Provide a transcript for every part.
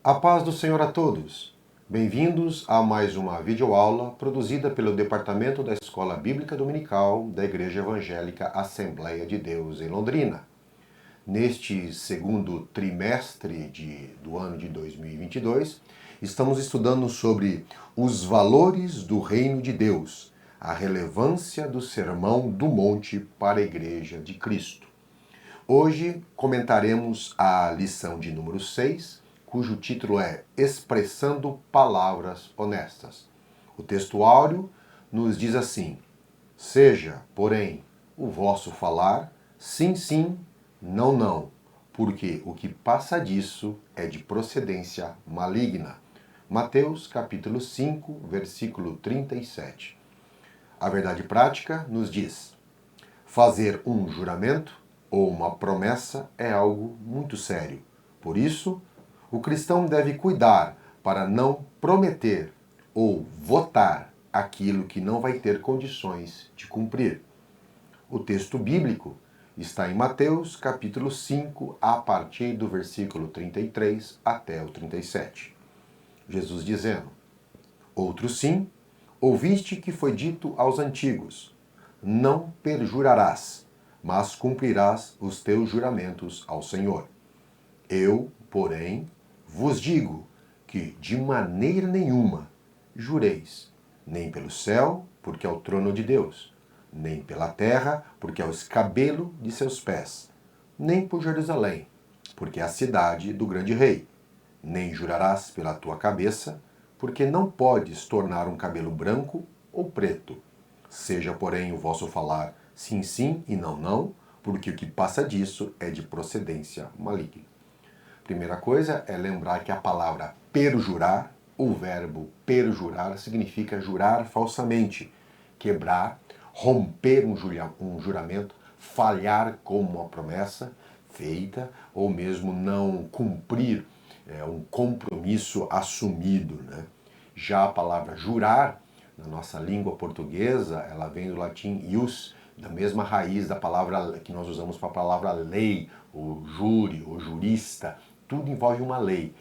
A paz do Senhor a todos. Bem-vindos a mais uma videoaula produzida pelo Departamento da Escola Bíblica Dominical da Igreja Evangélica Assembleia de Deus em Londrina. Neste segundo trimestre do ano de 2022, estamos estudando sobre os valores do Reino de Deus, a relevância do Sermão do Monte para a Igreja de Cristo. Hoje comentaremos a lição de número 6, cujo título é Expressando Palavras Honestas. O texto áureo nos diz assim: seja, porém, o vosso falar sim, sim, não, não, porque o que passa disso é de procedência maligna. Mateus capítulo 5, versículo 37. A verdade prática nos diz: fazer um juramento ou uma promessa é algo muito sério. Por isso, o cristão deve cuidar para não prometer ou votar aquilo que não vai ter condições de cumprir. O texto bíblico está em Mateus capítulo 5, a partir do versículo 33 até o 37. Jesus dizendo: outro sim, ouviste que foi dito aos antigos: não perjurarás, mas cumprirás os teus juramentos ao Senhor. Eu, porém, vos digo que de maneira nenhuma jureis, nem pelo céu, porque é o trono de Deus, nem pela terra, porque é o escabelo de seus pés, nem por Jerusalém, porque é a cidade do grande rei. Nem jurarás pela tua cabeça, porque não podes tornar um cabelo branco ou preto. Seja, porém, o vosso falar sim, sim e não, não, porque o que passa disso é de procedência maligna. Primeira coisa é lembrar que a palavra perjurar, o verbo perjurar, significa jurar falsamente, quebrar, romper um juramento, falhar como uma promessa feita, ou mesmo não cumprir um compromisso assumido, né? Já a palavra jurar, na nossa língua portuguesa, ela vem do latim ius, da mesma raiz da palavra que nós usamos para a palavra lei, ou júri, ou jurista, tudo envolve uma lei.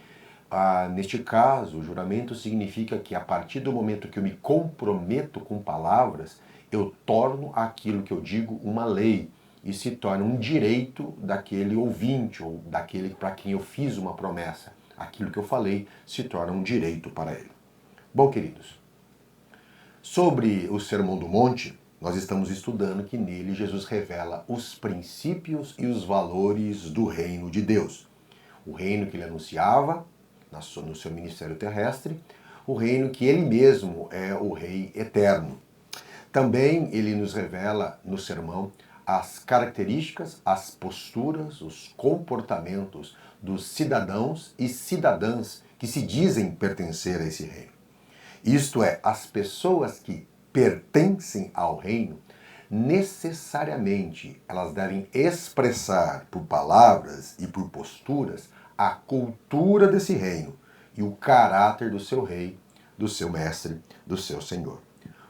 Neste caso, o juramento significa que a partir do momento que eu me comprometo com palavras, eu torno aquilo que eu digo uma lei e se torna um direito daquele ouvinte ou daquele para quem eu fiz uma promessa. Aquilo que eu falei se torna um direito para ele. Bom, queridos, sobre o Sermão do Monte, nós estamos estudando que nele Jesus revela os princípios e os valores do reino de Deus. O reino que ele anunciava no seu ministério terrestre, o reino que ele mesmo é o Rei eterno. Também ele nos revela no sermão as características, as posturas, os comportamentos dos cidadãos e cidadãs que se dizem pertencer a esse reino. Isto é, as pessoas que pertencem ao reino, necessariamente elas devem expressar por palavras e por posturas a cultura desse reino e o caráter do seu rei, do seu mestre, do seu senhor.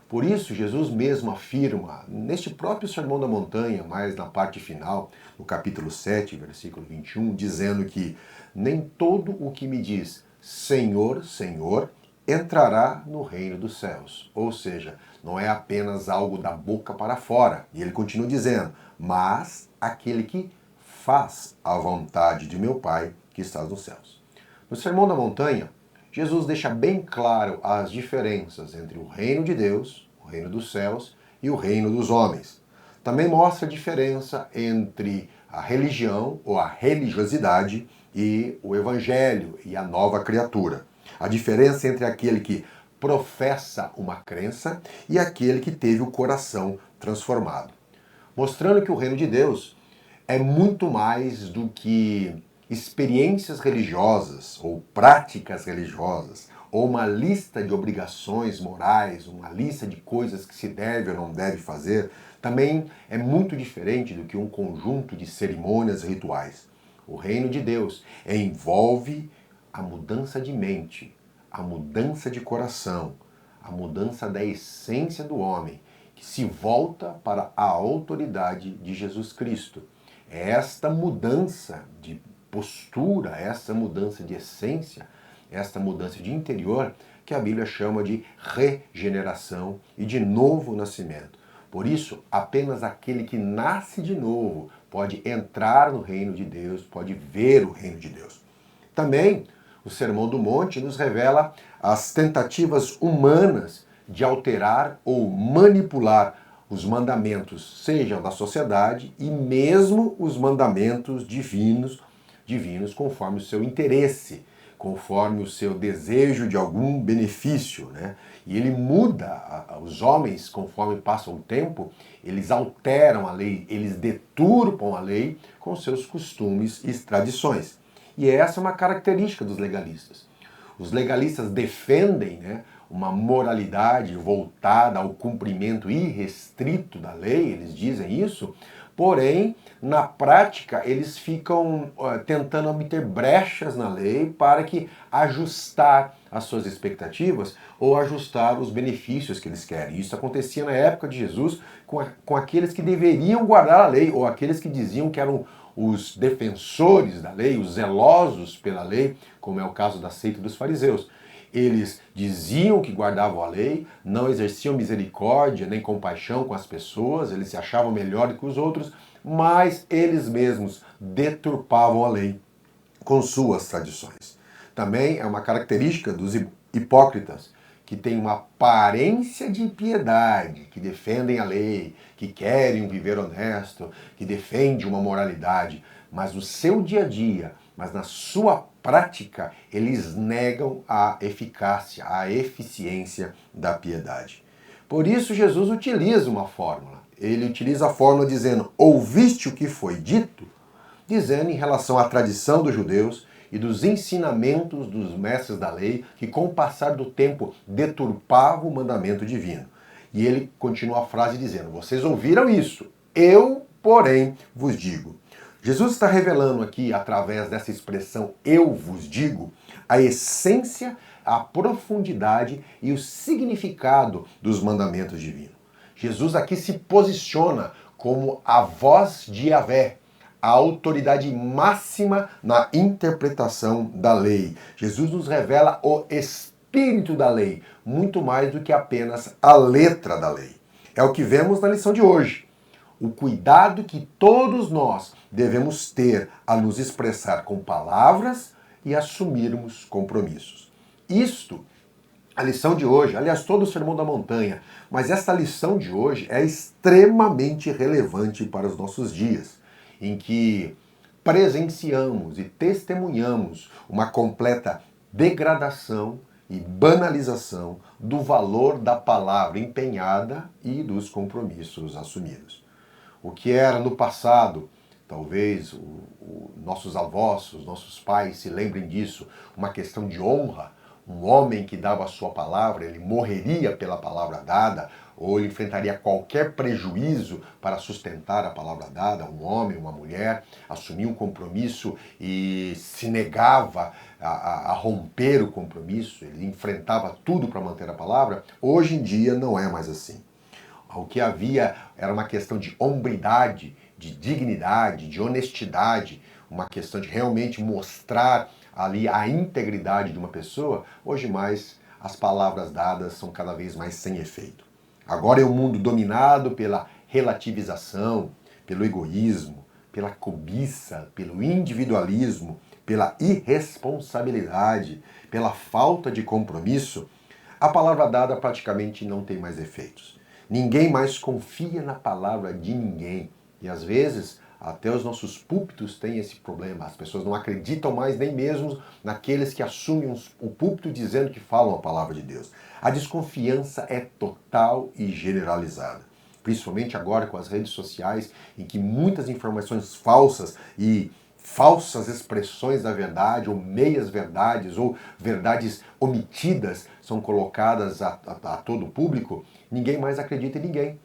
Por isso, Jesus mesmo afirma, neste próprio Sermão da Montanha, mais na parte final, no capítulo 7, versículo 21, dizendo que nem todo o que me diz Senhor, Senhor, entrará no reino dos céus. Ou seja, não é apenas algo da boca para fora. E ele continua dizendo, mas aquele que faz a vontade de meu Pai que está nos céus. No Sermão da Montanha, Jesus deixa bem claro as diferenças entre o reino de Deus, o reino dos céus, e o reino dos homens. Também mostra a diferença entre a religião ou a religiosidade e o evangelho e a nova criatura. A diferença entre aquele que professa uma crença e aquele que teve o coração transformado. Mostrando que o reino de Deus é muito mais do que experiências religiosas ou práticas religiosas, ou uma lista de obrigações morais, uma lista de coisas que se deve ou não deve fazer, também é muito diferente do que um conjunto de cerimônias e rituais. O reino de Deus envolve a mudança de mente, a mudança de coração, a mudança da essência do homem, que se volta para a autoridade de Jesus Cristo. É esta mudança de postura, essa mudança de essência, esta mudança de interior que a Bíblia chama de regeneração e de novo nascimento. Por isso, apenas aquele que nasce de novo pode entrar no reino de Deus, pode ver o reino de Deus. Também, o Sermão do Monte nos revela as tentativas humanas de alterar ou manipular os mandamentos, sejam da sociedade e mesmo os mandamentos divinos conforme o seu interesse, conforme o seu desejo de algum benefício, né? E ele muda, os homens, conforme passa o tempo, eles alteram a lei, eles deturpam a lei com seus costumes e tradições. E essa é uma característica dos legalistas. Os legalistas defendem, né, uma moralidade voltada ao cumprimento irrestrito da lei, eles dizem isso, porém, na prática, eles ficam tentando obter brechas na lei para que ajustar as suas expectativas ou ajustar os benefícios que eles querem. Isso acontecia na época de Jesus com aqueles que deveriam guardar a lei ou aqueles que diziam que eram os defensores da lei, os zelosos pela lei, como é o caso da seita dos fariseus. Eles diziam que guardavam a lei, não exerciam misericórdia nem compaixão com as pessoas, eles se achavam melhor que os outros, mas eles mesmos deturpavam a lei com suas tradições. Também é uma característica dos hipócritas, que têm uma aparência de piedade, que defendem a lei, que querem viver honesto, que defendem uma moralidade, mas no seu dia a dia, mas na sua prática, eles negam a eficácia, a eficiência da piedade. Por isso, Jesus utiliza uma fórmula. Ele utiliza a fórmula dizendo: ouviste o que foi dito? Dizendo em relação à tradição dos judeus e dos ensinamentos dos mestres da lei, que com o passar do tempo deturpavam o mandamento divino. E ele continua a frase dizendo: vocês ouviram isso, eu, porém, vos digo. Jesus está revelando aqui, através dessa expressão eu vos digo, a essência, a profundidade e o significado dos mandamentos divinos. Jesus aqui se posiciona como a voz de Yahvé, a autoridade máxima na interpretação da lei. Jesus nos revela o espírito da lei, muito mais do que apenas a letra da lei. É o que vemos na lição de hoje. O cuidado que todos nós devemos ter a nos expressar com palavras e assumirmos compromissos. Isto, a lição de hoje, aliás, todo o Sermão da Montanha, mas esta lição de hoje é extremamente relevante para os nossos dias, em que presenciamos e testemunhamos uma completa degradação e banalização do valor da palavra empenhada e dos compromissos assumidos. O que era no passado, talvez nossos avós, os nossos pais se lembrem disso, uma questão de honra, um homem que dava a sua palavra, ele morreria pela palavra dada, ou ele enfrentaria qualquer prejuízo para sustentar a palavra dada, um homem, uma mulher, assumia um compromisso e se negava a romper o compromisso, ele enfrentava tudo para manter a palavra. Hoje em dia não é mais assim. O que havia era uma questão de hombridade, de dignidade, de honestidade, uma questão de realmente mostrar ali a integridade de uma pessoa. Hoje mais as palavras dadas são cada vez mais sem efeito. Agora é um mundo dominado pela relativização, pelo egoísmo, pela cobiça, pelo individualismo, pela irresponsabilidade, pela falta de compromisso. A palavra dada praticamente não tem mais efeitos. Ninguém mais confia na palavra de ninguém. E às vezes, até os nossos púlpitos têm esse problema. As pessoas não acreditam mais nem mesmo naqueles que assumem o púlpito dizendo que falam a palavra de Deus. A desconfiança é total e generalizada. Principalmente agora com as redes sociais, em que muitas informações falsas e falsas expressões da verdade, ou meias verdades, ou verdades omitidas são colocadas a todo o público, ninguém mais acredita em ninguém.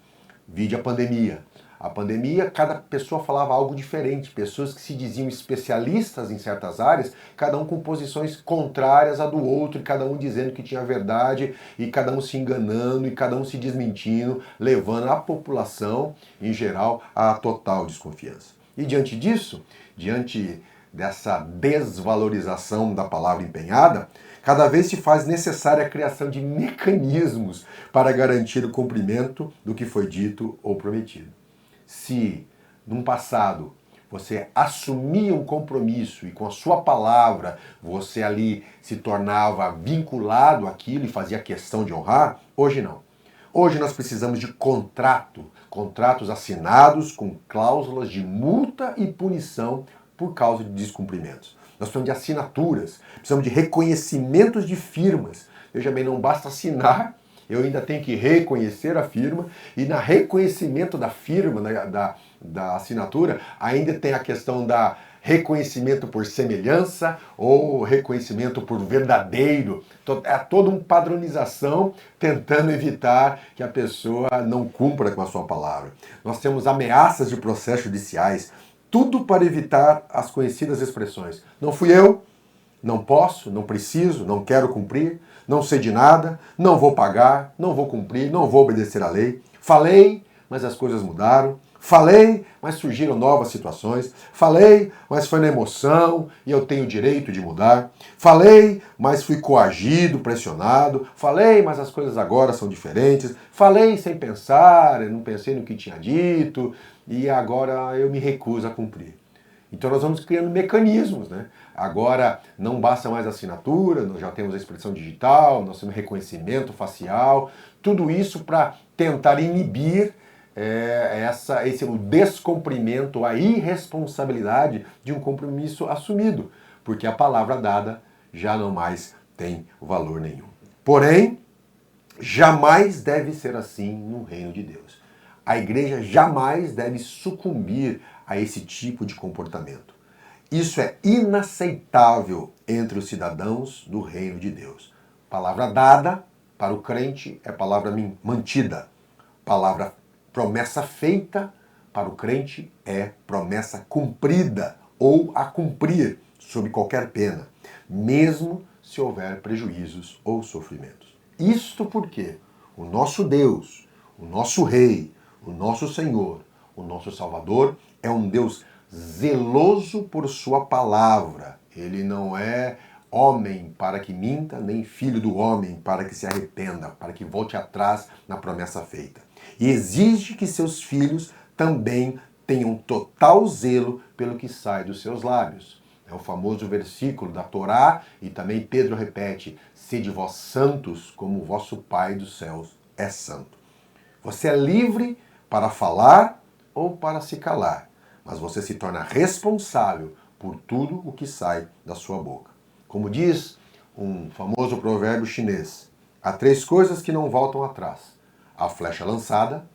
Vide a pandemia. A pandemia, cada pessoa falava algo diferente, pessoas que se diziam especialistas em certas áreas, cada um com posições contrárias à do outro, e cada um dizendo que tinha verdade, e cada um se enganando, e cada um se desmentindo, levando a população, em geral, à total desconfiança. E diante disso, diante dessa desvalorização da palavra empenhada, Cada vez se faz necessária a criação de mecanismos para garantir o cumprimento do que foi dito ou prometido. Se, num passado, você assumia um compromisso e com a sua palavra você ali se tornava vinculado àquilo e fazia questão de honrar, hoje não. Hoje nós precisamos de contratos assinados com cláusulas de multa e punição por causa de descumprimentos. Nós precisamos de assinaturas, precisamos de reconhecimentos de firmas. Veja bem, não basta assinar, eu ainda tenho que reconhecer a firma, e na reconhecimento da firma, da assinatura, ainda tem a questão da reconhecimento por semelhança ou reconhecimento por verdadeiro. É toda uma padronização tentando evitar que a pessoa não cumpra com a sua palavra. Nós temos ameaças de processos judiciais, tudo para evitar as conhecidas expressões. Não fui eu, não posso, não preciso, não quero cumprir, não sei de nada, não vou pagar, não vou cumprir, não vou obedecer à lei. Falei, mas as coisas mudaram. Falei, mas surgiram novas situações. Falei, mas foi na emoção e eu tenho o direito de mudar. Falei, mas fui coagido, pressionado. Falei, mas as coisas agora são diferentes. Falei sem pensar, eu não pensei no que tinha dito e agora eu me recuso a cumprir. Então nós vamos criando mecanismos, né? Agora não basta mais assinatura, nós já temos a expressão digital, nós temos reconhecimento facial, tudo isso para tentar inibir o descumprimento, a irresponsabilidade de um compromisso assumido, porque a palavra dada já não mais tem valor nenhum. Porém, jamais deve ser assim no reino de Deus. A igreja jamais deve sucumbir a esse tipo de comportamento. Isso é inaceitável entre os cidadãos do reino de Deus. Palavra dada para o crente é palavra mantida. Promessa feita para o crente é promessa cumprida ou a cumprir sob qualquer pena, mesmo se houver prejuízos ou sofrimentos. Isto porque o nosso Deus, o nosso Rei, o nosso Senhor, o nosso Salvador é um Deus zeloso por sua palavra. Ele não é homem para que minta, nem filho do homem para que se arrependa, para que volte atrás na promessa feita. E exige que seus filhos também tenham total zelo pelo que sai dos seus lábios. É o famoso versículo da Torá, e também Pedro repete: sede vós santos, como o vosso Pai dos céus é santo. Você é livre para falar ou para se calar, mas você se torna responsável por tudo o que sai da sua boca. Como diz um famoso provérbio chinês, há 3 coisas que não voltam atrás: a flecha lançada,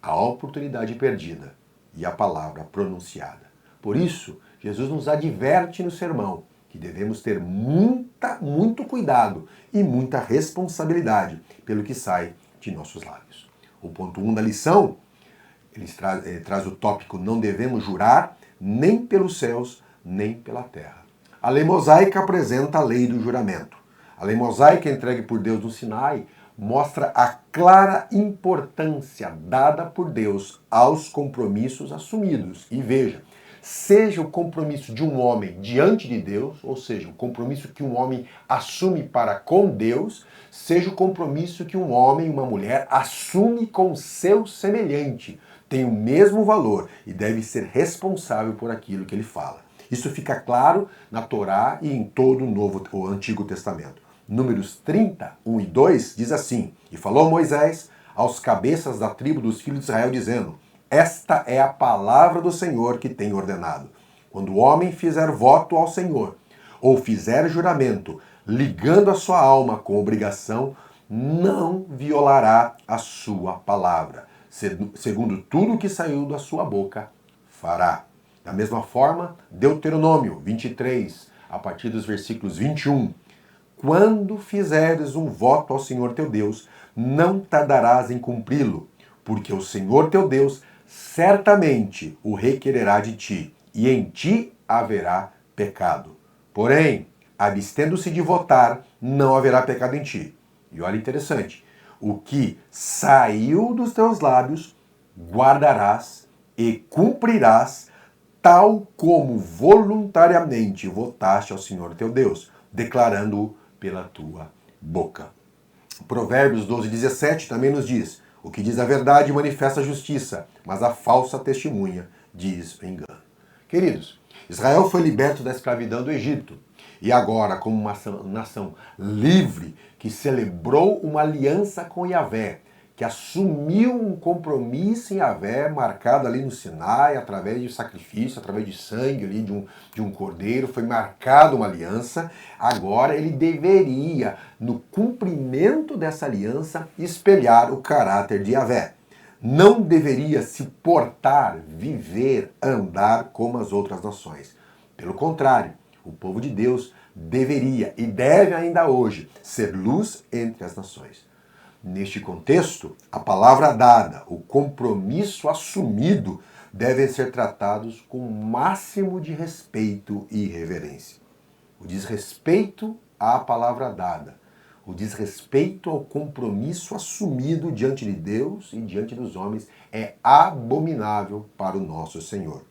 a oportunidade perdida e a palavra pronunciada. Por isso, Jesus nos adverte no sermão que devemos ter muito cuidado e muita responsabilidade pelo que sai de nossos lábios. O ponto 1 da lição, ele traz o tópico: não devemos jurar nem pelos céus, nem pela terra. A lei mosaica apresenta a lei do juramento. A lei mosaica entregue por Deus no Sinai mostra a clara importância dada por Deus aos compromissos assumidos. E veja, seja o compromisso de um homem diante de Deus, ou seja, o compromisso que um homem assume para com Deus, seja o compromisso que um homem e uma mulher assume com seu semelhante, tem o mesmo valor e deve ser responsável por aquilo que ele fala. Isso fica claro na Torá e em todo o Antigo Testamento. Números 30, 1 e 2 diz assim: e falou Moisés aos cabeças da tribo dos filhos de Israel, dizendo: esta é a palavra do Senhor que tem ordenado. Quando o homem fizer voto ao Senhor, ou fizer juramento, ligando a sua alma com obrigação, não violará a sua palavra. Segundo tudo que saiu da sua boca, fará. Da mesma forma, Deuteronômio 23, a partir dos versículos 21. Quando fizeres um voto ao Senhor teu Deus, não tardarás em cumpri-lo, porque o Senhor teu Deus certamente o requererá de ti, e em ti haverá pecado. Porém, abstendo-se de votar, não haverá pecado em ti. E olha interessante, o que saiu dos teus lábios, guardarás e cumprirás, tal como voluntariamente votaste ao Senhor teu Deus, declarando-o pela tua boca. Provérbios 12:17 também nos diz: o que diz a verdade manifesta a justiça, mas a falsa testemunha diz o engano. Queridos, Israel foi liberto da escravidão do Egito e agora, como uma nação livre que celebrou uma aliança com Yahvé, que assumiu um compromisso em Yahvé, marcado ali no Sinai, através de sacrifício, através de sangue ali de um cordeiro, foi marcada uma aliança. Agora ele deveria, no cumprimento dessa aliança, espelhar o caráter de Yahvé. Não deveria se portar, viver, andar como as outras nações. Pelo contrário, o povo de Deus deveria e deve ainda hoje ser luz entre as nações. Neste contexto, a palavra dada, o compromisso assumido, devem ser tratados com o máximo de respeito e reverência. O desrespeito à palavra dada, o desrespeito ao compromisso assumido diante de Deus e diante dos homens é abominável para o nosso Senhor.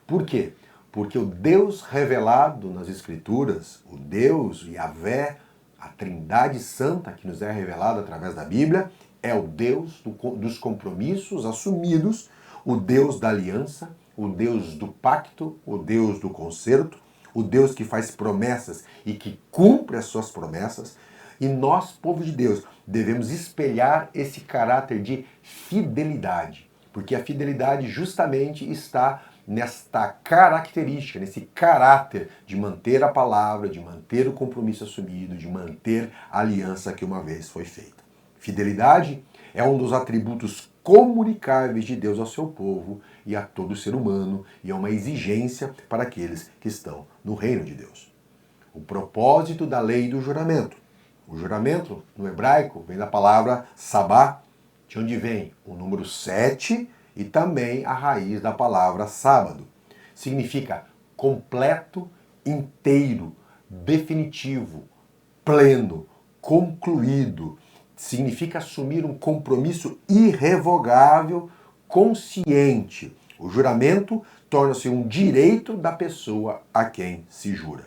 Por quê? Porque o Deus revelado nas Escrituras, o Deus Yahvé, a Trindade Santa que nos é revelada através da Bíblia, é o Deus dos compromissos assumidos, o Deus da aliança, o Deus do pacto, o Deus do concerto, o Deus que faz promessas e que cumpre as suas promessas. E nós, povo de Deus, devemos espelhar esse caráter de fidelidade, porque a fidelidade justamente está nesta característica, nesse caráter de manter a palavra, de manter o compromisso assumido, de manter a aliança que uma vez foi feita. Fidelidade é um dos atributos comunicáveis de Deus ao seu povo e a todo ser humano, e é uma exigência para aqueles que estão no reino de Deus. O propósito da lei do juramento. O juramento, no hebraico, vem da palavra sabá, de onde vem o número 7 e também a raiz da palavra sábado. Significa completo, inteiro, definitivo, pleno, concluído. Significa assumir um compromisso irrevogável, consciente. O juramento torna-se um direito da pessoa a quem se jura.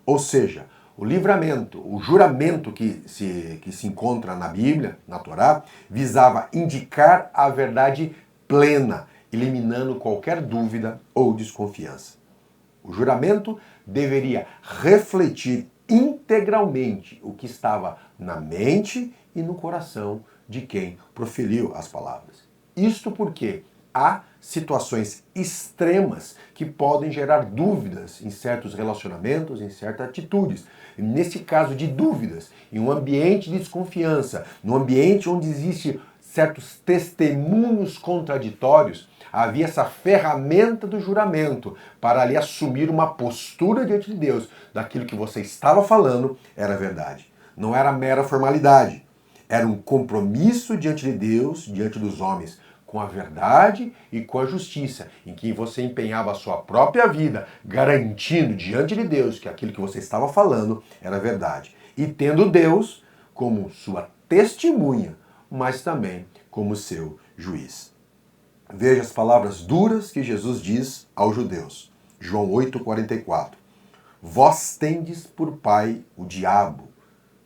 Ou seja, o livramento, o juramento que se encontra na Bíblia, na Torá, visava indicar a verdade plena, eliminando qualquer dúvida ou desconfiança. O juramento deveria refletir integralmente o que estava na mente e no coração de quem proferiu as palavras. Isto porque há situações extremas que podem gerar dúvidas em certos relacionamentos, em certas atitudes. Nesse caso de dúvidas, em um ambiente de desconfiança, num ambiente onde existe certos testemunhos contraditórios, havia essa ferramenta do juramento para ali assumir uma postura diante de Deus, daquilo que você estava falando era verdade. Não era mera formalidade, era um compromisso diante de Deus, diante dos homens, com a verdade e com a justiça, em que você empenhava a sua própria vida, garantindo diante de Deus que aquilo que você estava falando era verdade. E tendo Deus como sua testemunha, mas também como seu juiz. Veja as palavras duras que Jesus diz aos judeus. João 8,44. Vós tendes por pai o diabo,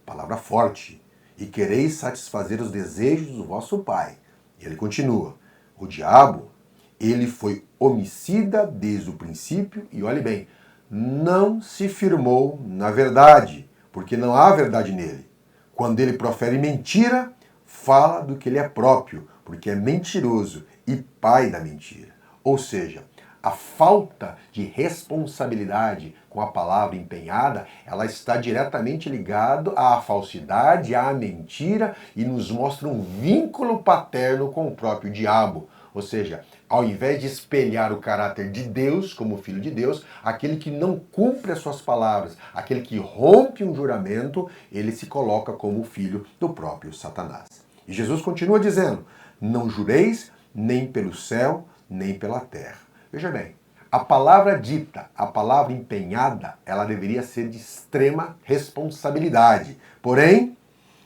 palavra forte, e quereis satisfazer os desejos do vosso pai. E ele continua, o diabo, ele foi homicida desde o princípio, e olhe bem, não se firmou na verdade, porque não há verdade nele. Quando ele profere mentira, fala do que ele é próprio, porque é mentiroso e pai da mentira. Ou seja, a falta de responsabilidade com a palavra empenhada, ela está diretamente ligada à falsidade, à mentira e nos mostra um vínculo paterno com o próprio diabo. Ou seja, ao invés de espelhar o caráter de Deus como filho de Deus, aquele que não cumpre as suas palavras, aquele que rompe um juramento, ele se coloca como filho do próprio Satanás. E Jesus continua dizendo, não jureis nem pelo céu, nem pela terra. Veja bem, a palavra dita, a palavra empenhada, ela deveria ser de extrema responsabilidade. Porém,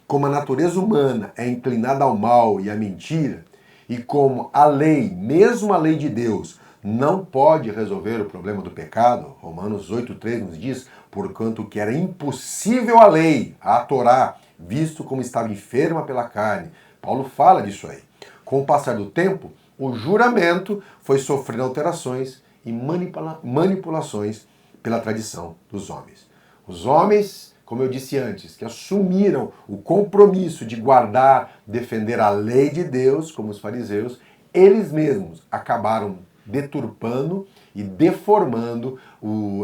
como a natureza humana é inclinada ao mal e à mentira, e como a lei, mesmo a lei de Deus, não pode resolver o problema do pecado. Romanos 8,3 nos diz, porquanto que era impossível a lei, a Torá, visto como estava enferma pela carne. Paulo fala disso aí. Com o passar do tempo, o juramento foi sofrendo alterações e manipulações pela tradição dos homens. Os homens, como eu disse antes, que assumiram o compromisso de guardar, defender a lei de Deus, como os fariseus, eles mesmos acabaram deturpando e deformando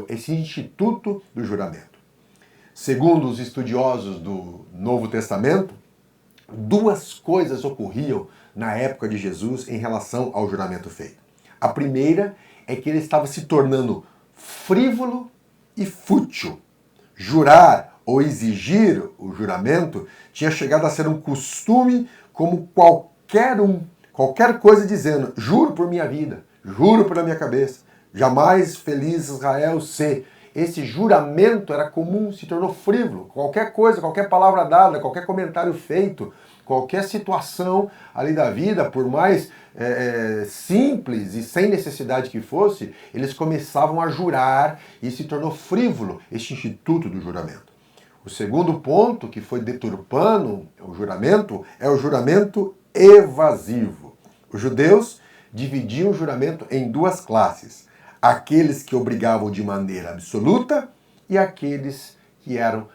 esse instituto do juramento. Segundo os estudiosos do Novo Testamento, duas coisas ocorriam na época de Jesus em relação ao juramento feito. A primeira é que ele estava se tornando frívolo e fútil. Jurar ou exigir o juramento tinha chegado a ser um costume como qualquer coisa dizendo, juro por minha vida, juro pela minha cabeça, jamais feliz Israel ser. Esse juramento era comum, se tornou frívolo. Qualquer coisa, qualquer palavra dada, qualquer comentário feito, qualquer situação ali da vida, por mais simples e sem necessidade que fosse, eles começavam a jurar e se tornou frívolo este instituto do juramento. O segundo ponto que foi deturpando o juramento é o juramento evasivo. Os judeus dividiam o juramento em duas classes. Aqueles que obrigavam de maneira absoluta e aqueles que eram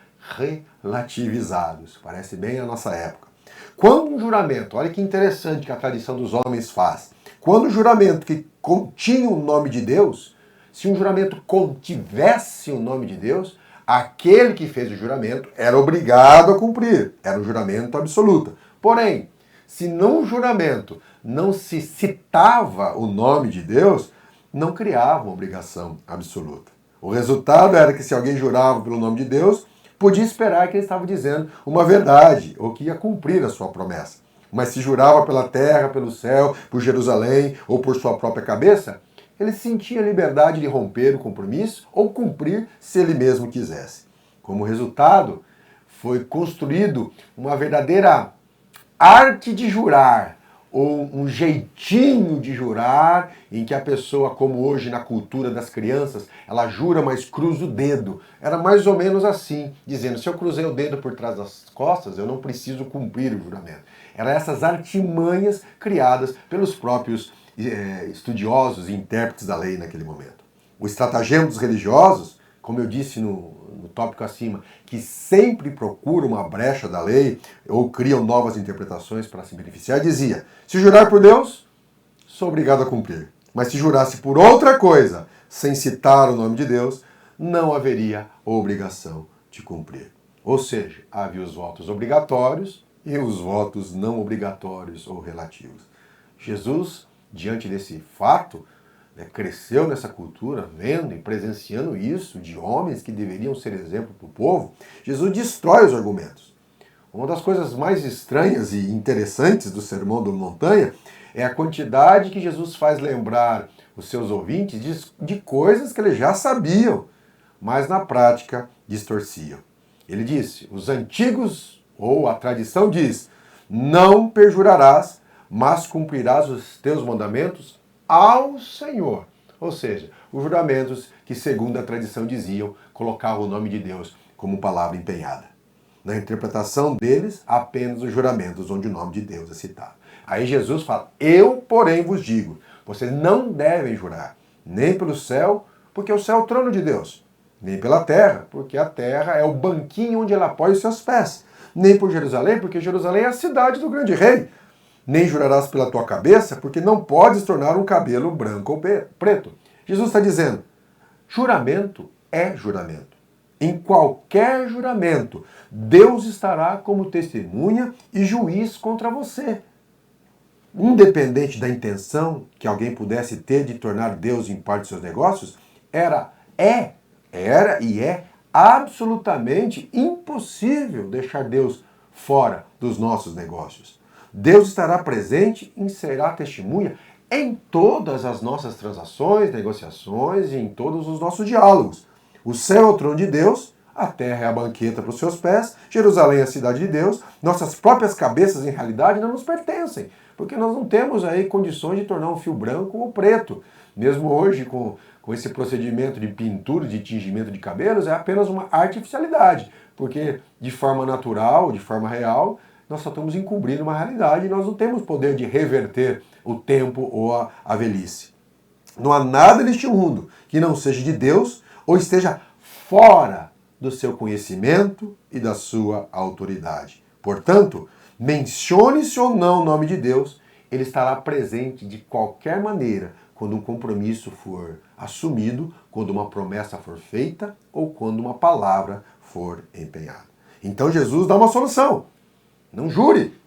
relativizados. Parece bem a nossa época. Quando um juramento, olha que interessante que a tradição dos homens faz, quando um juramento que continha o nome de Deus, se um juramento contivesse o nome de Deus, aquele que fez o juramento era obrigado a cumprir, era um juramento absoluto. Porém, se num juramento não se citava o nome de Deus, não criava uma obrigação absoluta. O resultado era que se alguém jurava pelo nome de Deus, podia esperar que ele estava dizendo uma verdade, ou que ia cumprir a sua promessa. Mas se jurava pela terra, pelo céu, por Jerusalém, ou por sua própria cabeça, ele sentia liberdade de romper o compromisso ou cumprir se ele mesmo quisesse. Como resultado, foi construído uma verdadeira arte de jurar, ou um jeitinho de jurar, em que a pessoa, como hoje na cultura das crianças, ela jura, mas cruza o dedo. Era mais ou menos assim, dizendo, se eu cruzei o dedo por trás das costas, eu não preciso cumprir o juramento. Eram essas artimanhas criadas pelos próprios estudiosos e intérpretes da lei naquele momento. O estratagema dos religiosos, como eu disse no tópico acima, que sempre procuram uma brecha da lei ou criam novas interpretações para se beneficiar, dizia, se jurar por Deus, sou obrigado a cumprir. Mas se jurasse por outra coisa, sem citar o nome de Deus, não haveria obrigação de cumprir. Ou seja, havia os votos obrigatórios e os votos não obrigatórios ou relativos. Jesus, diante desse fato, cresceu nessa cultura, vendo e presenciando isso de homens que deveriam ser exemplo para o povo, Jesus destrói os argumentos. Uma das coisas mais estranhas e interessantes do Sermão da Montanha é a quantidade que Jesus faz lembrar os seus ouvintes de coisas que eles já sabiam, mas na prática distorciam. Ele disse, os antigos, ou a tradição diz, não perjurarás, mas cumprirás os teus mandamentos ao Senhor. Ou seja, os juramentos que, segundo a tradição diziam, colocavam o nome de Deus como palavra empenhada. Na interpretação deles, apenas os juramentos onde o nome de Deus é citado. Aí Jesus fala, eu, porém, vos digo, vocês não devem jurar, nem pelo céu, porque o céu é o trono de Deus, nem pela terra, porque a terra é o banquinho onde ele apoia os seus pés, nem por Jerusalém, porque Jerusalém é a cidade do grande rei. Nem jurarás pela tua cabeça, porque não podes tornar um cabelo branco ou preto. Jesus está dizendo, juramento é juramento. Em qualquer juramento, Deus estará como testemunha e juiz contra você. Independente da intenção que alguém pudesse ter de tornar Deus em parte de seus negócios, era e é absolutamente impossível deixar Deus fora dos nossos negócios. Deus estará presente e será testemunha em todas as nossas transações, negociações e em todos os nossos diálogos. O céu é o trono de Deus, a terra é a banqueta para os seus pés, Jerusalém é a cidade de Deus, nossas próprias cabeças em realidade não nos pertencem, porque nós não temos aí condições de tornar um fio branco ou preto. mesmo hoje com esse procedimento de pintura, de tingimento de cabelos, é apenas uma artificialidade, porque de forma natural, de forma real, nós só estamos encobrindo uma realidade e nós não temos poder de reverter o tempo ou a velhice. Não há nada neste mundo que não seja de Deus ou esteja fora do seu conhecimento e da sua autoridade. Portanto, mencione-se ou não o nome de Deus, ele estará presente de qualquer maneira quando um compromisso for assumido, quando uma promessa for feita ou quando uma palavra for empenhada. Então Jesus dá uma solução. Não jure.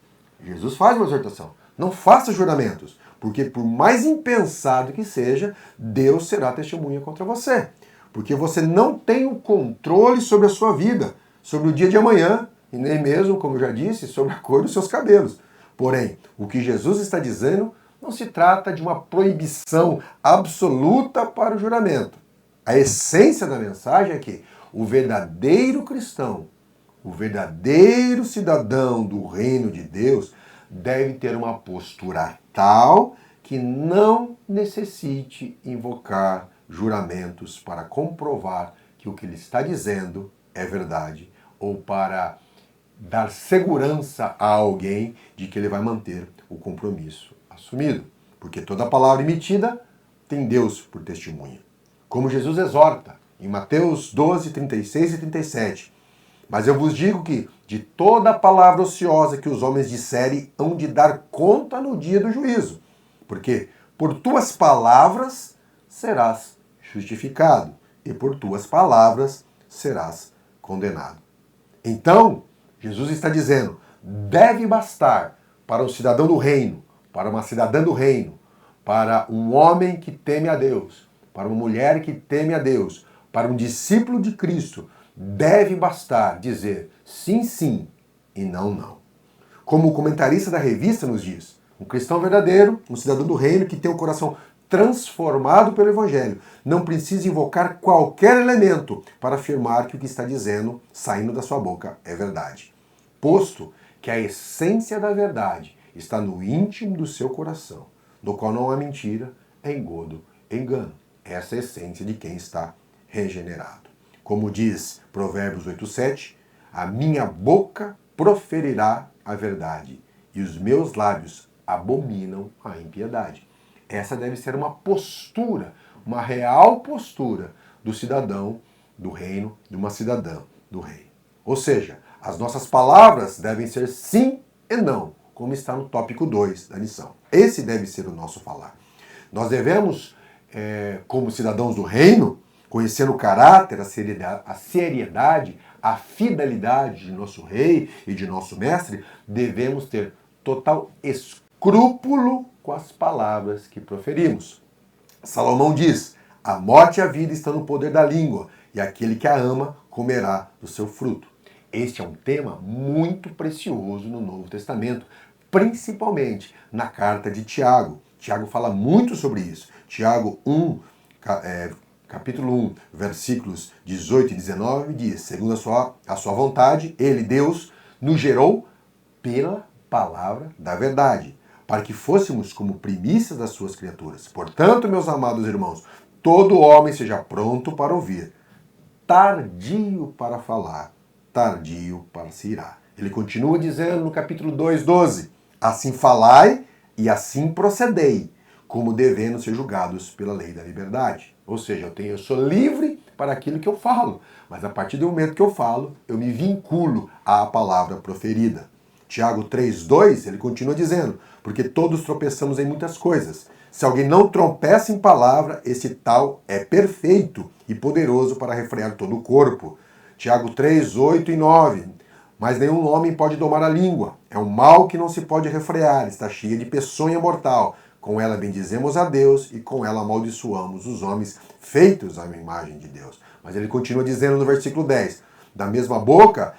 Jesus faz uma exortação. Não faça juramentos, porque por mais impensado que seja, Deus será testemunha contra você. Porque você não tem o controle sobre a sua vida, sobre o dia de amanhã, e nem mesmo, como eu já disse, sobre a cor dos seus cabelos. Porém, o que Jesus está dizendo não se trata de uma proibição absoluta para o juramento. A essência da mensagem é que o verdadeiro cristão, o verdadeiro cidadão do reino de Deus, deve ter uma postura tal que não necessite invocar juramentos para comprovar que o que ele está dizendo é verdade ou para dar segurança a alguém de que ele vai manter o compromisso assumido. Porque toda palavra emitida tem Deus por testemunha. Como Jesus exorta em Mateus 12, 36 e 37. Mas eu vos digo que de toda palavra ociosa que os homens disserem, hão de dar conta no dia do juízo. Porque por tuas palavras serás justificado, e por tuas palavras serás condenado. Então, Jesus está dizendo, deve bastar para um cidadão do reino, para uma cidadã do reino, para um homem que teme a Deus, para uma mulher que teme a Deus, para um discípulo de Cristo, deve bastar dizer sim, sim e não, não. Como o comentarista da revista nos diz, um cristão verdadeiro, um cidadão do reino que tem o coração transformado pelo Evangelho, não precisa invocar qualquer elemento para afirmar que o que está dizendo, saindo da sua boca, é verdade. Posto que a essência da verdade está no íntimo do seu coração, no qual não há mentira, engodo, engano. Essa é a essência de quem está regenerado. Como diz Provérbios 8:7, a minha boca proferirá a verdade e os meus lábios abominam a impiedade. Essa deve ser uma postura, uma real postura do cidadão do reino, de uma cidadã do reino. Ou seja, as nossas palavras devem ser sim e não, como está no tópico 2 da lição. Esse deve ser o nosso falar. Nós devemos, como cidadãos do reino, conhecendo o caráter, a seriedade, a fidelidade de nosso rei e de nosso mestre, devemos ter total escrúpulo com as palavras que proferimos. Salomão diz, a morte e a vida estão no poder da língua, e aquele que a ama comerá do seu fruto. Este é um tema muito precioso no Novo Testamento, principalmente na carta de Tiago. Tiago fala muito sobre isso. Tiago 1, capítulo 1, versículos 18 e 19, diz, segundo a sua vontade, ele, Deus, nos gerou pela palavra da verdade, para que fôssemos como primícias das suas criaturas. Portanto, meus amados irmãos, todo homem seja pronto para ouvir, tardio para falar, tardio para se irar. Ele continua dizendo no capítulo 2, 12, assim falai e assim procedei, como devendo ser julgados pela lei da liberdade. Ou seja, eu sou livre para aquilo que eu falo, mas a partir do momento que eu falo, eu me vinculo à palavra proferida. Tiago 3,2, ele continua dizendo, porque todos tropeçamos em muitas coisas. Se alguém não tropeça em palavra, esse tal é perfeito e poderoso para refrear todo o corpo. Tiago 3, 8 e 9. Mas nenhum homem pode domar a língua. É um mal que não se pode refrear, está cheia de peçonha mortal. Com ela bendizemos a Deus e com ela amaldiçoamos os homens feitos à imagem de Deus. Mas ele continua dizendo no versículo 10, da mesma boca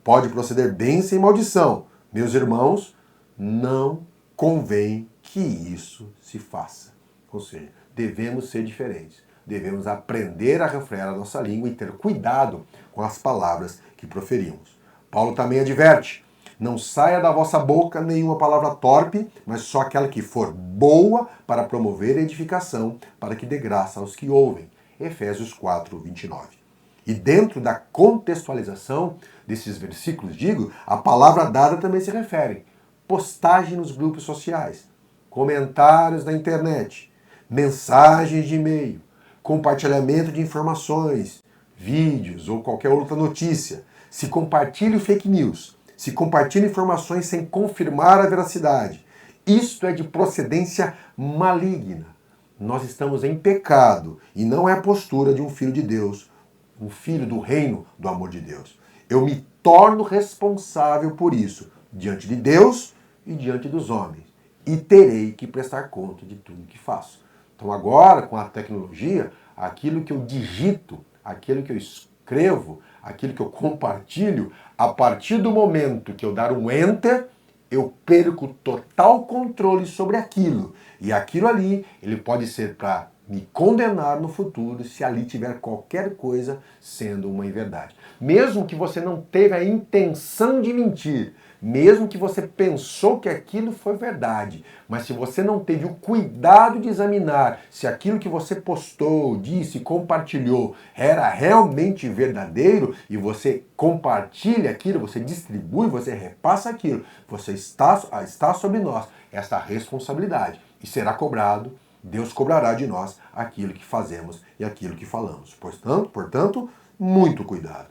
pode proceder bênção e maldição. Meus irmãos, não convém que isso se faça. Ou seja, devemos ser diferentes. Devemos aprender a refrear a nossa língua e ter cuidado com as palavras que proferimos. Paulo também adverte, Não saia da vossa boca nenhuma palavra torpe, mas só aquela que for boa para promover a edificação, para que dê graça aos que ouvem. Efésios 4, 29. E dentro da contextualização desses versículos, a palavra dada também se refere. Postagem nos grupos sociais, comentários na internet, mensagens de e-mail, compartilhamento de informações, vídeos ou qualquer outra notícia. Se compartilha fake news, se compartilha informações sem confirmar a veracidade. Isto é de procedência maligna. Nós estamos em pecado e não é a postura de um filho de Deus, um filho do reino do amor de Deus. Eu me torno responsável por isso, diante de Deus e diante dos homens. E terei que prestar conta de tudo que faço. Então agora, com a tecnologia, aquilo que eu digito, aquilo que eu escrevo, aquilo que eu compartilho, a partir do momento que eu dar um enter, eu perco total controle sobre aquilo. E aquilo ali, ele pode ser para me condenar no futuro se ali tiver qualquer coisa sendo uma inverdade. Mesmo que você não teve a intenção de mentir, mesmo que você pensou que aquilo foi verdade, mas se você não teve o cuidado de examinar se aquilo que você postou, disse, compartilhou era realmente verdadeiro e você compartilha aquilo, você distribui, você repassa aquilo, você está sobre nós esta responsabilidade e será cobrado. Deus cobrará de nós aquilo que fazemos e aquilo que falamos. Portanto, muito cuidado.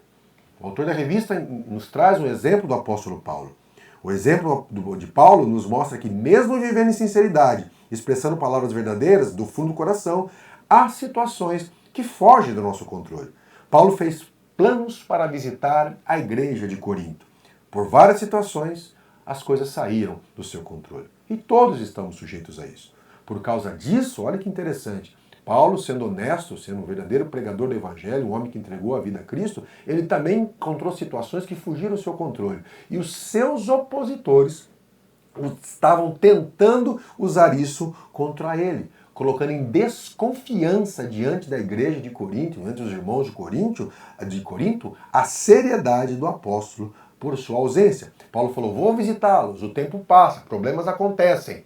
O autor da revista nos traz um exemplo do apóstolo Paulo. O exemplo de Paulo nos mostra que, mesmo vivendo em sinceridade, expressando palavras verdadeiras do fundo do coração, há situações que fogem do nosso controle. Paulo fez planos para visitar a igreja de Corinto. Por várias situações, as coisas saíram do seu controle. E todos estamos sujeitos a isso. Por causa disso, olha que interessante, Paulo, sendo honesto, sendo um verdadeiro pregador do evangelho, um homem que entregou a vida a Cristo, ele também encontrou situações que fugiram do seu controle. E os seus opositores estavam tentando usar isso contra ele, colocando em desconfiança diante da igreja de Corinto, diante dos irmãos de Corinto, a seriedade do apóstolo por sua ausência. Paulo falou, vou visitá-los, o tempo passa, problemas acontecem.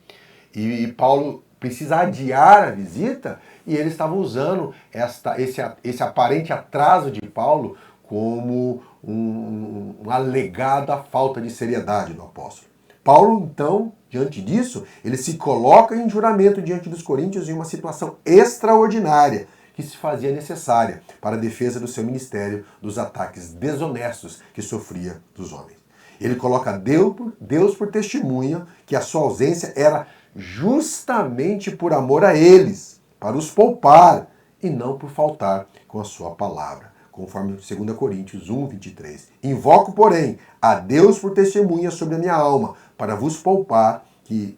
E Paulo precisa adiar a visita e eles estavam usando esse aparente atraso de Paulo como uma alegada falta de seriedade do apóstolo. Paulo, então, diante disso, ele se coloca em juramento diante dos coríntios em uma situação extraordinária que se fazia necessária para a defesa do seu ministério dos ataques desonestos que sofria dos homens. Ele coloca Deus por testemunha que a sua ausência era justamente por amor a eles, para os poupar, e não por faltar com a sua palavra, conforme 2 Coríntios 1, 23. Invoco, porém, a Deus por testemunha sobre a minha alma, para vos poupar que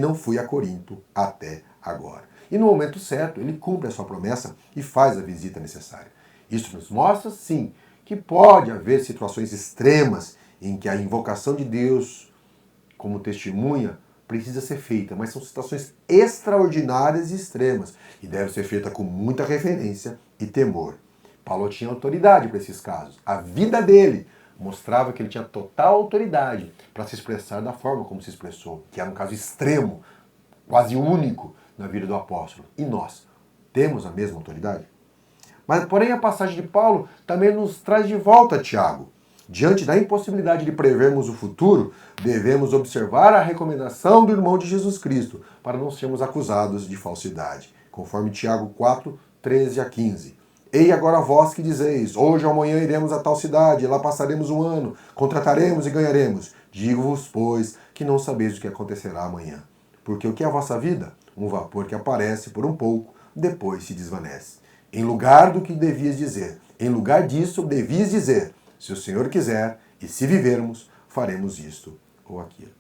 não fui a Corinto até agora. E no momento certo, ele cumpre a sua promessa e faz a visita necessária. Isso nos mostra, sim, que pode haver situações extremas em que a invocação de Deus como testemunha precisa ser feita, mas são situações extraordinárias e extremas e deve ser feita com muita reverência e temor. Paulo tinha autoridade para esses casos. A vida dele mostrava que ele tinha total autoridade para se expressar da forma como se expressou, que era um caso extremo, quase único na vida do apóstolo. E nós temos a mesma autoridade? Mas, porém, a passagem de Paulo também nos traz de volta Tiago. Diante da impossibilidade de prevermos o futuro, devemos observar a recomendação do irmão de Jesus Cristo para não sermos acusados de falsidade, conforme Tiago 4, 13 a 15. Ei agora vós que dizeis, hoje ou amanhã iremos a tal cidade, lá passaremos um ano, contrataremos e ganharemos. Digo-vos, pois, que não sabeis o que acontecerá amanhã. Porque o que é a vossa vida? Um vapor que aparece por um pouco, depois se desvanece. Em lugar do que devias dizer, em lugar disso devias dizer, se o Senhor quiser, e se vivermos, faremos isto ou aquilo.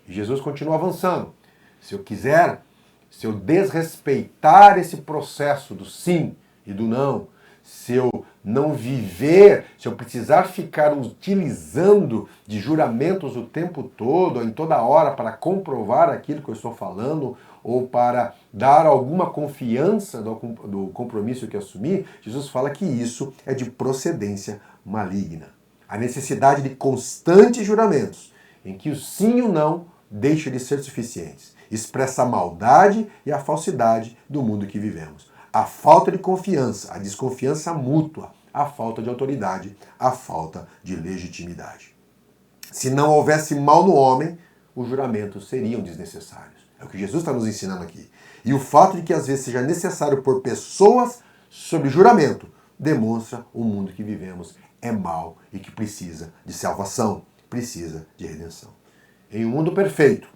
E Jesus continua avançando. Se eu quiser, se eu desrespeitar esse processo do sim e do não, se eu não viver, se eu precisar ficar utilizando de juramentos o tempo todo, ou em toda hora, para comprovar aquilo que eu estou falando, ou para dar alguma confiança do compromisso que assumi, Jesus fala que isso é de procedência maligna. a necessidade de constantes juramentos, em que o sim e o não deixam de ser suficientes. Expressa a maldade e a falsidade do mundo que vivemos. A falta de confiança, a desconfiança mútua, a falta de autoridade, a falta de legitimidade. Se não houvesse mal no homem, os juramentos seriam desnecessários. É o que Jesus está nos ensinando aqui. E o fato de que às vezes seja necessário pôr pessoas sob juramento demonstra o mundo que vivemos é mau e que precisa de salvação, precisa de redenção. Em um mundo perfeito,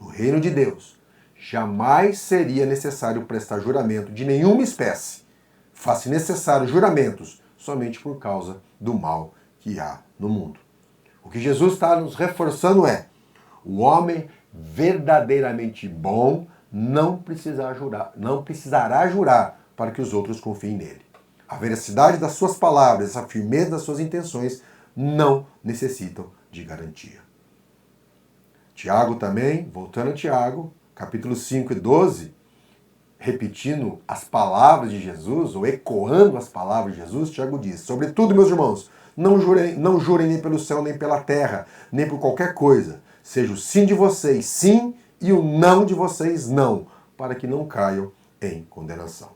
no reino de Deus, jamais seria necessário prestar juramento de nenhuma espécie. Faz-se necessário juramentos somente por causa do mal que há no mundo. O que Jesus está nos reforçando é: o homem verdadeiramente bom não precisará jurar para que os outros confiem nele. A veracidade das suas palavras, a firmeza das suas intenções não necessitam de garantia. Tiago também, voltando a Tiago, capítulo 5 e 12, repetindo as palavras de Jesus, ou ecoando as palavras de Jesus, Tiago diz: sobretudo, meus irmãos, não jurem nem pelo céu, nem pela terra, nem por qualquer coisa. Seja o sim de vocês sim e o não de vocês não, para que não caiam em condenação.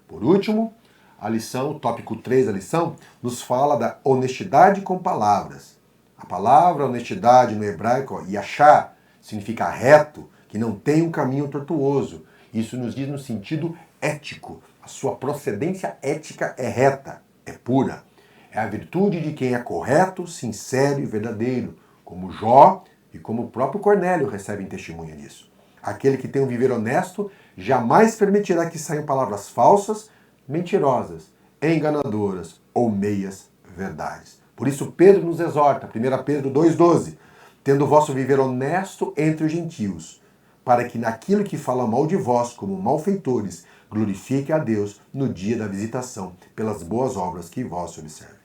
Por último, a lição, o tópico 3 da lição, nos fala da honestidade com palavras. A palavra honestidade no hebraico, yashar, significa reto, que não tem um caminho tortuoso. Isso nos diz no sentido ético. A sua procedência ética é reta, é pura. É a virtude de quem é correto, sincero e verdadeiro, como Jó e como o próprio Cornélio recebem testemunha disso. Aquele que tem um viver honesto jamais permitirá que saiam palavras falsas, mentirosas, enganadoras ou meias verdades. Por isso Pedro nos exorta, 1 Pedro 2,12, tendo o vosso viver honesto entre os gentios, para que naquilo que fala mal de vós como malfeitores, glorifique a Deus no dia da visitação, pelas boas obras que vós observem.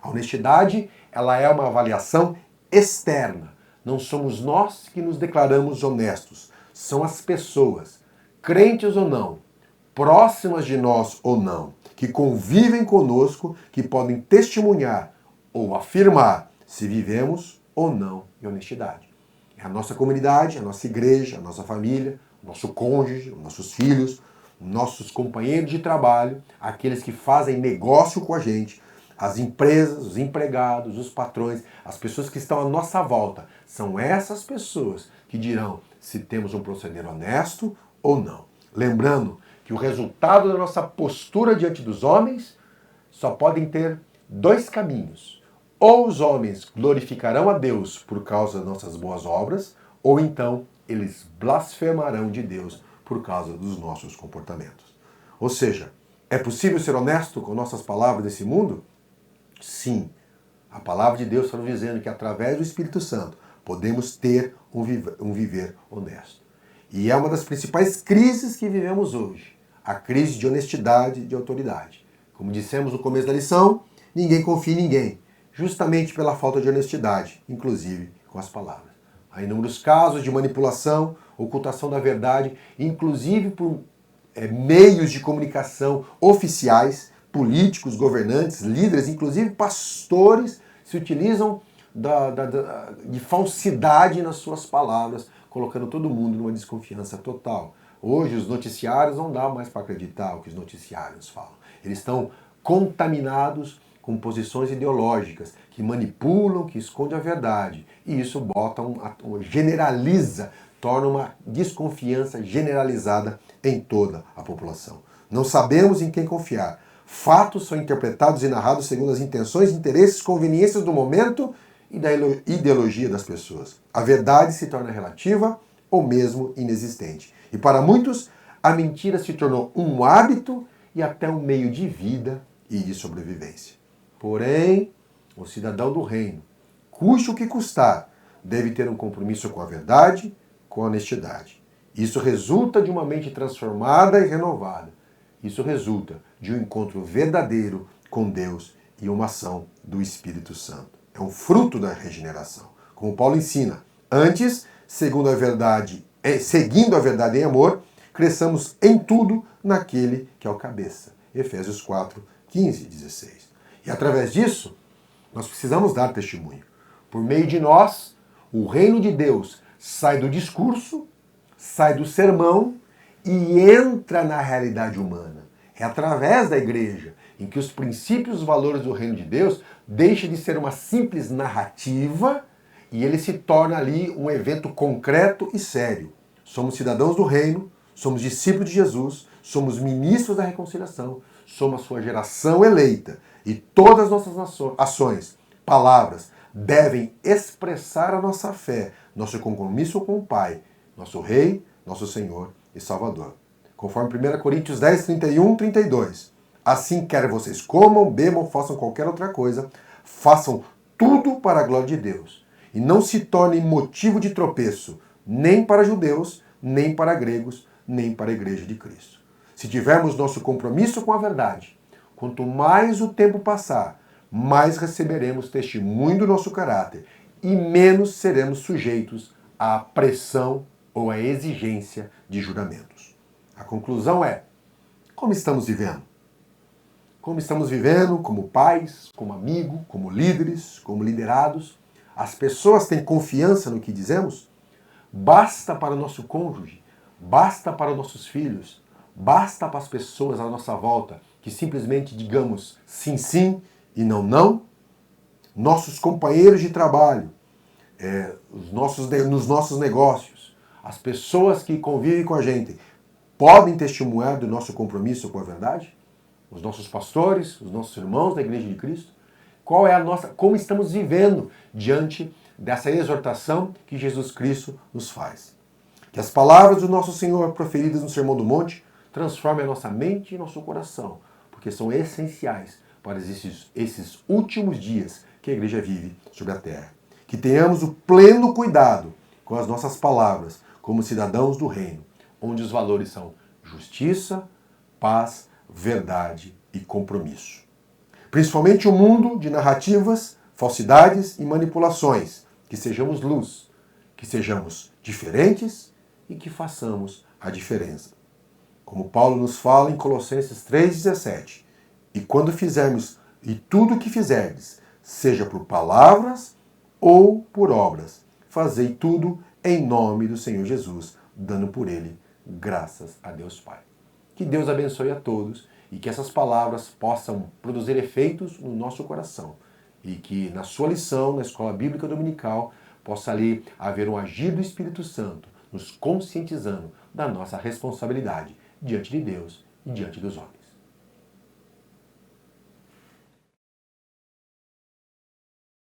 A honestidade, ela é uma avaliação externa. Não somos nós que nos declaramos honestos, são as pessoas, crentes ou não, próximas de nós ou não, que convivem conosco, que podem testemunhar ou afirmar se vivemos ou não em honestidade. É a nossa comunidade, a nossa igreja, a nossa família, o nosso cônjuge, os nossos filhos, nossos companheiros de trabalho, aqueles que fazem negócio com a gente, as empresas, os empregados, os patrões, as pessoas que estão à nossa volta. São essas pessoas que dirão se temos um proceder honesto ou não. Lembrando que o resultado da nossa postura diante dos homens só podem ter dois caminhos. Ou os homens glorificarão a Deus por causa das nossas boas obras, ou então eles blasfemarão de Deus por causa dos nossos comportamentos. Ou seja, é possível ser honesto com nossas palavras nesse mundo? Sim. A palavra de Deus está nos dizendo que através do Espírito Santo podemos ter um viver honesto. E é uma das principais crises que vivemos hoje. A crise de honestidade e de autoridade. Como dissemos no começo da lição, ninguém confia em ninguém, justamente pela falta de honestidade, inclusive com as palavras. Há inúmeros casos de manipulação, ocultação da verdade, inclusive por meios de comunicação oficiais, políticos, governantes, líderes, inclusive pastores, se utilizam de falsidade nas suas palavras, colocando todo mundo numa desconfiança total. Hoje os noticiários não dá mais para acreditar o que os noticiários falam. Eles estão contaminados com posições ideológicas que manipulam, que escondem a verdade. E isso generaliza, torna uma desconfiança generalizada em toda a população. Não sabemos em quem confiar. Fatos são interpretados e narrados segundo as intenções, interesses, conveniências do momento e da ideologia das pessoas. A verdade se torna relativa ou mesmo inexistente. E para muitos, a mentira se tornou um hábito e até um meio de vida e de sobrevivência. Porém, o cidadão do reino, custe o que custar, deve ter um compromisso com a verdade, com a honestidade. Isso resulta de uma mente transformada e renovada. Isso resulta de um encontro verdadeiro com Deus e uma ação do Espírito Santo. É um fruto da regeneração. Como Paulo ensina, antes, seguindo a verdade em amor, cresçamos em tudo naquele que é o cabeça. Efésios 4, 15 e 16. E através disso, Nós precisamos dar testemunho. Por meio de nós, o reino de Deus sai do discurso, sai do sermão e entra na realidade humana. É através da igreja em que os princípios e os valores do reino de Deus deixam de ser uma simples narrativa e ele se torna ali um evento concreto e sério. Somos cidadãos do reino, somos discípulos de Jesus, somos ministros da reconciliação, somos a sua geração eleita e todas as nossas ações, palavras, devem expressar a nossa fé, nosso compromisso com o Pai, nosso Rei, nosso Senhor e Salvador. Conforme 1 Coríntios 10, 31, 32. Assim, quer vocês comam, bebam, façam qualquer outra coisa, façam tudo para a glória de Deus. E não se tornem motivo de tropeço, nem para judeus, nem para gregos, nem para a igreja de Cristo. Se tivermos nosso compromisso com a verdade, quanto mais o tempo passar, mais receberemos testemunho do nosso caráter e menos seremos sujeitos à pressão ou à exigência de juramentos. A conclusão é: como estamos vivendo? Como estamos vivendo como pais, como amigos, como líderes, como liderados? As pessoas têm confiança no que dizemos? Basta para o nosso cônjuge, basta para os nossos filhos, basta para as pessoas à nossa volta que simplesmente digamos sim, sim e não, não? Nossos companheiros de trabalho, nos nossos negócios, as pessoas que convivem com a gente, podem testemunhar do nosso compromisso com a verdade? Os nossos pastores, os nossos irmãos da Igreja de Cristo? Como estamos vivendo diante dessa exortação que Jesus Cristo nos faz? Que as palavras do nosso Senhor proferidas no Sermão do Monte transformem a nossa mente e nosso coração, porque são essenciais para esses últimos dias que a igreja vive sobre a terra. Que tenhamos o pleno cuidado com as nossas palavras como cidadãos do reino, onde os valores são justiça, paz, verdade e compromisso. Principalmente o mundo de narrativas, falsidades e manipulações. Que sejamos luz, que sejamos diferentes e que façamos a diferença. Como Paulo nos fala em Colossenses 3,17. E quando fizermos, e tudo o que fizerdes, seja por palavras ou por obras, fazei tudo em nome do Senhor Jesus, dando por ele graças a Deus Pai. Que Deus abençoe a todos e que essas palavras possam produzir efeitos no nosso coração e que na sua lição, na Escola Bíblica Dominical, possa ali haver um agir do Espírito Santo, nos conscientizando da nossa responsabilidade diante de Deus e diante dos homens.